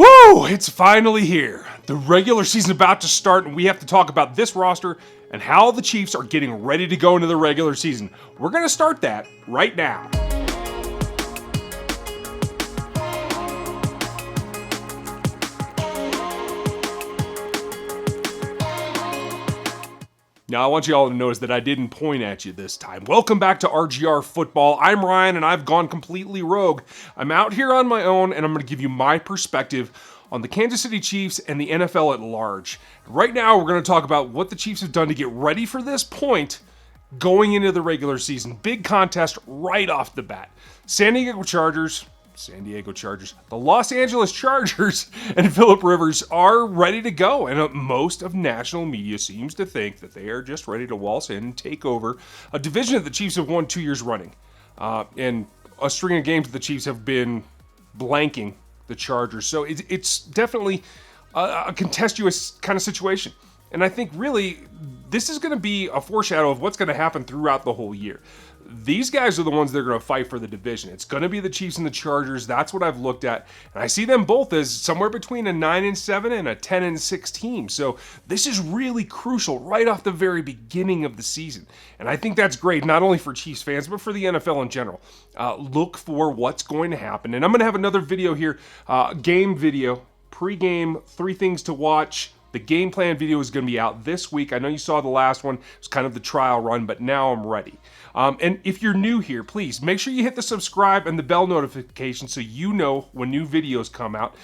Woo! It's finally here. The regular season about to start, and we have to talk about this roster and how the Chiefs are getting ready to go into the regular season. We're going to start that right now. Now, I want you all to notice that I didn't point at you this time. Welcome back to RGR Football. I'm Ryan, and I've gone completely rogue. I'm out here on my own, and I'm going to give you my perspective on the Kansas City Chiefs and the NFL at large. Right now, we're going to talk about what the Chiefs have done to get ready for this point going into the regular season. Big contest right off the bat. San Diego Chargers, the Los Angeles Chargers, and Phillip Rivers are ready to go, and most of national media seems to think that they are just ready to waltz in and take over a division that the Chiefs have won 2 years running, and a string of games that the Chiefs have been blanking the Chargers. So it's definitely a contestuous kind of situation, and I think really this is going to be a foreshadow of what's going to happen throughout the whole year. These guys are the ones that are going to fight for the division. It's going to be the Chiefs and the Chargers. That's what I've looked at. And I see them both as somewhere between a 9-7 and a 10-6 team. So this is really crucial right off the very beginning of the season. And I think that's great, not only for Chiefs fans, but for the NFL in general. Look for what's going to happen. And I'm going to have another video here, game video, pre-game, 3 things to watch. The game plan video is going to be out this week. I know you saw the last one. It was kind of the trial run, but now I'm ready. And if you're new here, please make sure you hit the subscribe and the bell notification so you know when new videos come out.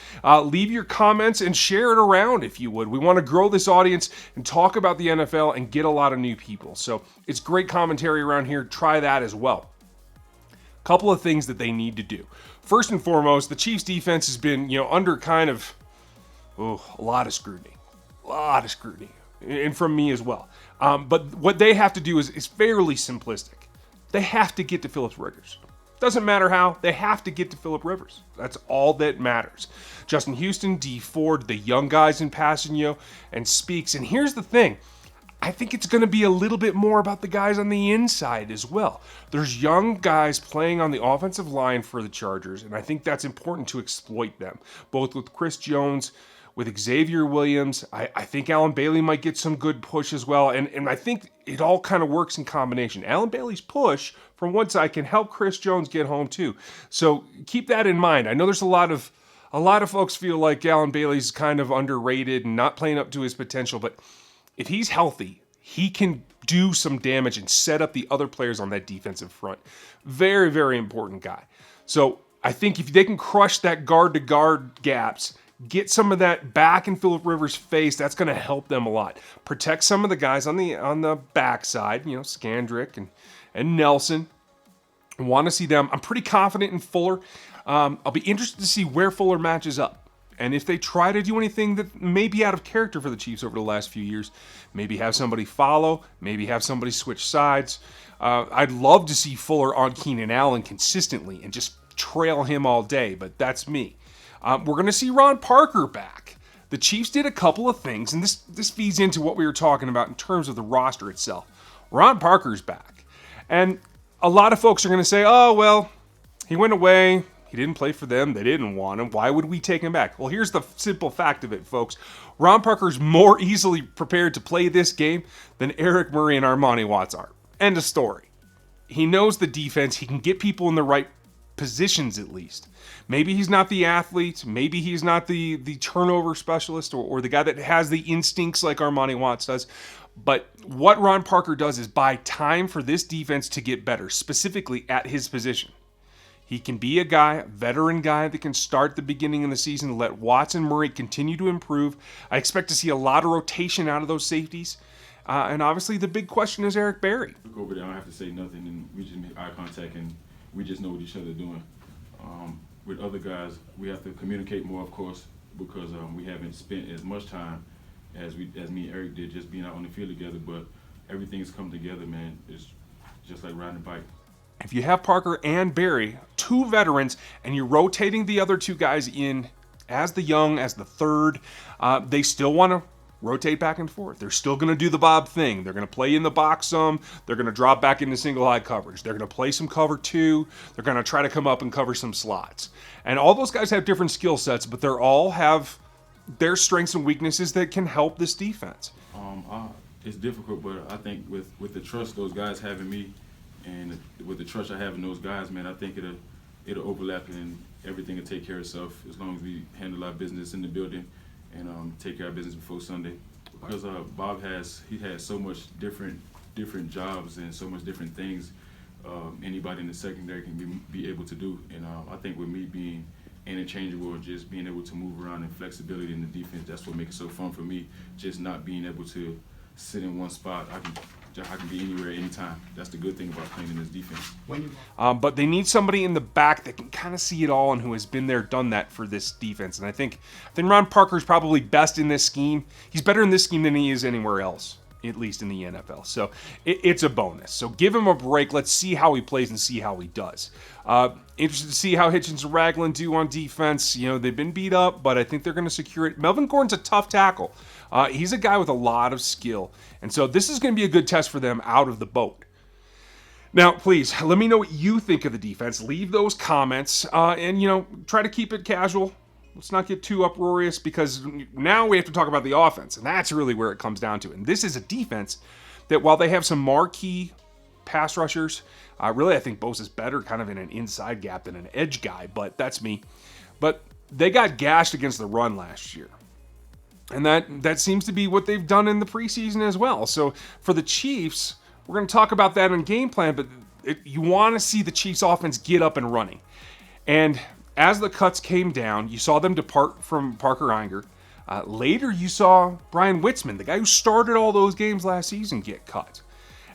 Leave your comments and share it around if you would. We want to grow this audience and talk about the NFL and get a lot of new people. So it's great commentary around here. Try that as well. Couple of things that they need to do. First and foremost, the Chiefs defense has been, under kind of a lot of scrutiny. And from me as well. But what they have to do is fairly simplistic. They have to get to Phillip Rivers. Doesn't matter how, they have to get to Phillip Rivers. That's all that matters. Justin Houston, D Ford, the young guys in Kpassagnon, and Speaks. And here's the thing. I think it's going to be a little bit more about the guys on the inside as well. There's young guys playing on the offensive line for the Chargers, and I think that's important to exploit them, both with Chris Jones, with Xavier Williams. I think Allen Bailey might get some good push as well. And I think it all kind of works in combination. Allen Bailey's push from one side can help Chris Jones get home too. So keep that in mind. I know there's a lot of folks feel like Allen Bailey's kind of underrated and not playing up to his potential. But if he's healthy, he can do some damage and set up the other players on that defensive front. Very, very important guy. So I think if they can crush that guard-to-guard gaps, get some of that back in Phillip Rivers' face, that's going to help them a lot. Protect some of the guys on the backside, Scandrick and Nelson. I want to see them. I'm pretty confident in Fuller. I'll be interested to see where Fuller matches up. And if they try to do anything that may be out of character for the Chiefs over the last few years, maybe have somebody follow, maybe have somebody switch sides. I'd love to see Fuller on Keenan Allen consistently and just trail him all day, but that's me. We're going to see Ron Parker back. The Chiefs did a couple of things, and this feeds into what we were talking about in terms of the roster itself. Ron Parker's back. And a lot of folks are going to say, oh, well, he went away. He didn't play for them. They didn't want him. Why would we take him back? Well, here's the simple fact of it, folks. Ron Parker's more easily prepared to play this game than Eric Murray and Armani Watts are. End of story. He knows the defense. He can get people in the right positions at least. Maybe he's not the athlete. Maybe he's not the turnover specialist or the guy that has the instincts like Armani Watts does. But what Ron Parker does is buy time for this defense to get better, specifically at his position. He can be a veteran guy that can start the beginning of the season, let Watts and Murray continue to improve. I expect to see a lot of rotation out of those safeties. And obviously the big question is Eric Berry. Look over there, I don't have to say nothing, and we just make eye contact and we just know what each other are doing. With other guys, we have to communicate more, of course, because we haven't spent as much time as me and Eric did just being out on the field together. But everything's come together, man. It's just like riding a bike. If you have Parker and Berry, 2 veterans, and you're rotating the other 2 guys in as the young, as the third, they still want to rotate back and forth. They're still going to do the Bob thing. They're going to play in the box some. They're going to drop back into single high coverage. They're going to play some cover two. They're going to try to come up and cover some slots. And all those guys have different skill sets, but they all have their strengths and weaknesses that can help this defense. It's difficult, but I think with the trust those guys have in me, and with the trust I have in those guys, man, I think it'll overlap and everything will take care of itself as long as we handle our business in the building and take care of business before Sunday. Because Bob has so much different jobs and so much different things anybody in the secondary can be able to do. And I think with me being interchangeable and just being able to move around and flexibility in the defense, that's what makes it so fun for me. Just not being able to sit in one spot. I can be anywhere, anytime. That's the good thing about playing in this defense. But they need somebody in the back that can kind of see it all and who has been there, done that for this defense. And I think Ron Parker's probably best in this scheme. He's better in this scheme than he is anywhere else, at least in the NFL. So it's a bonus. So give him a break. Let's see how he plays and see how he does. Interested to see how Hitchens and Ragland do on defense. You know, they've been beat up, but I think they're going to secure it. Melvin Gordon's a tough tackle. He's a guy with a lot of skill. And so this is going to be a good test for them out of the boat. Now, please, let me know what you think of the defense. Leave those comments and, try to keep it casual. Let's not get too uproarious because now we have to talk about the offense, and that's really where it comes down to. And this is a defense that while they have some marquee pass rushers, really I think Bosa's better kind of in an inside gap than an edge guy, but that's me. But they got gashed against the run last year. And that seems to be what they've done in the preseason as well. So for the Chiefs, we're going to talk about that in game plan, but you want to see the Chiefs offense get up and running. And as the cuts came down, you saw them depart from Parker Ehinger. Later, you saw Brian Witzman, the guy who started all those games last season, get cut.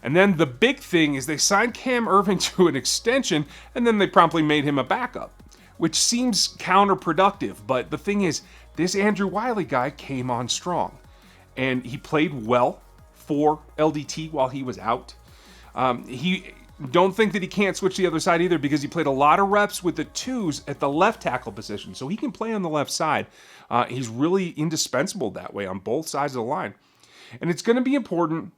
And then the big thing is they signed Cam Erving to an extension, and then they promptly made him a backup, which seems counterproductive. But the thing is, this Andrew Wylie guy came on strong, and he played well for LDT while he was out. He don't think that he can't switch the other side either because he played a lot of reps with the twos at the left tackle position, so he can play on the left side. He's really indispensable that way on both sides of the line. And it's going to be important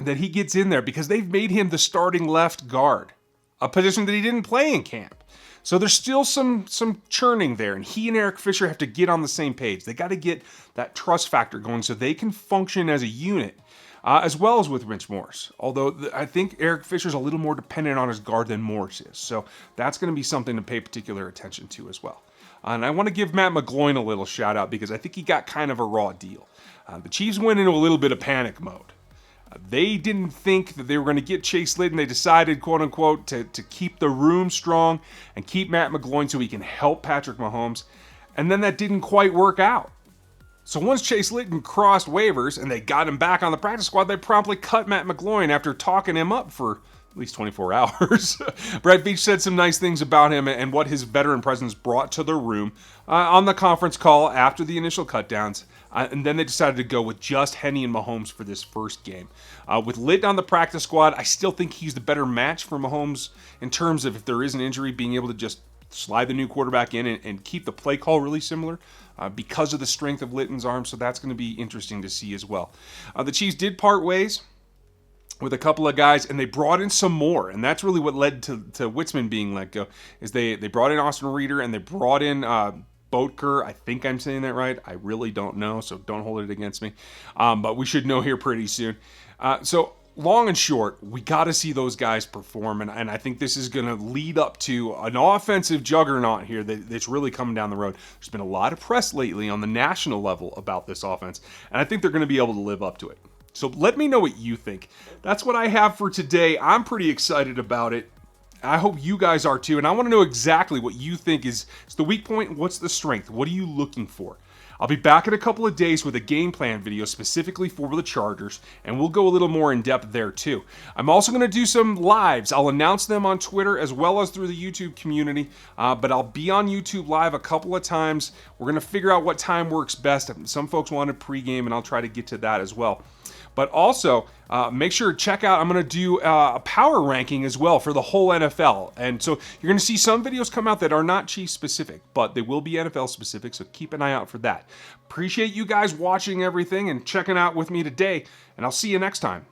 that he gets in there because they've made him the starting left guard, a position that he didn't play in camp. So there's still some churning there, and he and Eric Fisher have to get on the same page. They got to get that trust factor going so they can function as a unit, as well as with Rich Morris. Although I think Eric Fisher's a little more dependent on his guard than Morris is. So that's going to be something to pay particular attention to as well. And I want to give Matt McGloin a little shout out because I think he got kind of a raw deal. The Chiefs went into a little bit of panic mode. They didn't think that they were going to get Chase Litton. They decided, quote unquote, to keep the room strong and keep Matt McGloin so he can help Patrick Mahomes. And then that didn't quite work out. So once Chase Litton crossed waivers and they got him back on the practice squad, they promptly cut Matt McGloin after talking him up for at least 24 hours. Brad Veach said some nice things about him and what his veteran presence brought to the room on the conference call after the initial cutdowns. And then they decided to go with just Henny and Mahomes for this first game. With Litton on the practice squad, I still think he's the better match for Mahomes in terms of if there is an injury, being able to just slide the new quarterback in and keep the play call really similar because of the strength of Litton's arm. So that's going to be interesting to see as well. The Chiefs did part ways with a couple of guys, and they brought in some more, and that's really what led to Witzman being let go. Is they brought in Austin Reeder and they brought in Boetker. I think I'm saying that right. I really don't know, so don't hold it against me. But we should know here pretty soon. So long and short, we got to see those guys perform, and I think this is going to lead up to an offensive juggernaut here that's really coming down the road. There's been a lot of press lately on the national level about this offense, and I think they're going to be able to live up to it. So let me know what you think. That's what I have for today. I'm pretty excited about it. I hope you guys are too, and I want to know exactly what you think is the weak point. What's the strength? What are you looking for? I'll be back in a couple of days with a game plan video specifically for the Chargers, and we'll go a little more in depth there too. I'm also going to do some lives. I'll announce them on Twitter as well as through the YouTube community, but I'll be on YouTube live a couple of times. We're going to figure out what time works best. Some folks wanted pregame, and I'll try to get to that as well. But also, make sure to check out, I'm going to do a power ranking as well for the whole NFL. And so you're going to see some videos come out that are not Chiefs specific, but they will be NFL specific, so keep an eye out for that. Appreciate you guys watching everything and checking out with me today, and I'll see you next time.